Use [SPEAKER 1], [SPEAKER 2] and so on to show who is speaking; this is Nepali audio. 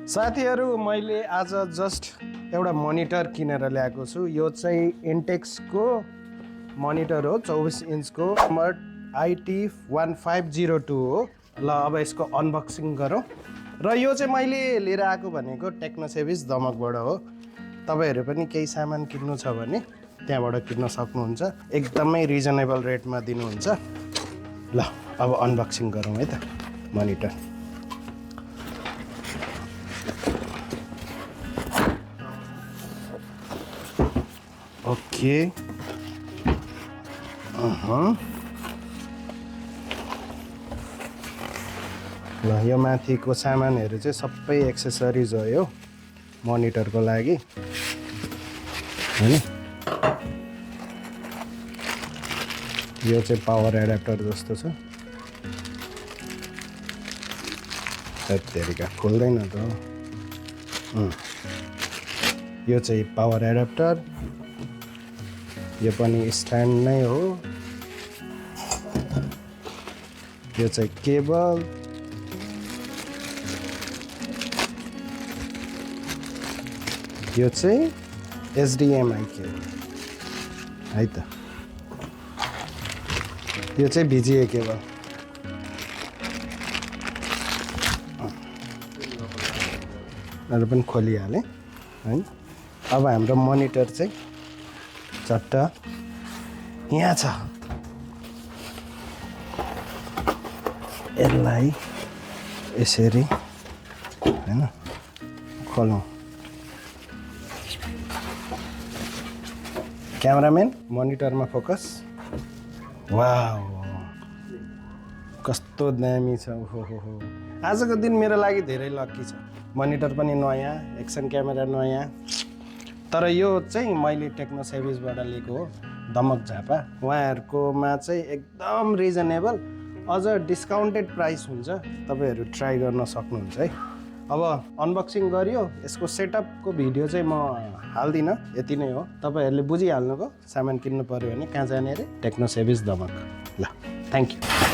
[SPEAKER 1] साथीहरू मैले आज जस्ट एउटा मोनिटर किनेर ल्याएको छु। यो चाहिँ इन्टेक्सको मोनिटर हो, 24 इन्चको स्मार्ट IT1502 हो। ल अब यसको अनबक्सिङ गरौँ। र यो चाहिँ मैले लिएर आएको भनेको टेक्नोसेभिज दमकबाट हो। तपाईँहरू पनि केही सामान किन्नु छ भने त्यहाँबाट किन्न सक्नुहुन्छ, एकदमै रिजनेबल रेटमा दिनुहुन्छ। ल अब अनबक्सिङ गरौँ है त मोनिटर। ओके ल यो माथिको सामानहरू चाहिँ सबै एक्सेसरिज हो यो मोनिटरको लागि हैन। यो चाहिँ पावर एडाप्टर जस्तो छ। त्यतिका खोल्दैन त। यो चाहिँ पावर एडाप्टर, यो पनि स्ट्यान्ड नै हो। यो चाहिँ केबल, यो चाहिँ HDMI केबल है त। यो चाहिँ VGA केबल। अरू पनि खोलिहालेँ है। अब हाम्रो मोनिटर चाहिँ चट्ट यहाँ छ। यसलाई यसरी हैन खोलौँ। Cameraman मोनिटरमा focus. वाउ कस्तो दामी छ। हो आजको दिन मेरो लागि धेरै लक्की छ। मोनिटर पनि नयाँ, एक्सन क्यामेरा नयाँ। तर यो चाहिँ मैले टेक्नोसेभिजबाट लिएको हो, दमक झापा। उहाँहरूकोमा चाहिँ एकदम रिजनेबल, अझ डिस्काउन्टेड प्राइस हुन्छ। तपाईँहरू ट्राई गर्न सक्नुहुन्छ है। अब अनबक्सिङ गरियो। यसको सेटअपको भिडियो चाहिँ म हाल्दिनँ, यति नै हो। तपाईँहरूले बुझिहाल्नुभयो। सामान किन्नु पऱ्यो भने कहाँ जाने अरे? टेक्नोसेभिज दमक। ल थ्याङ्क यू।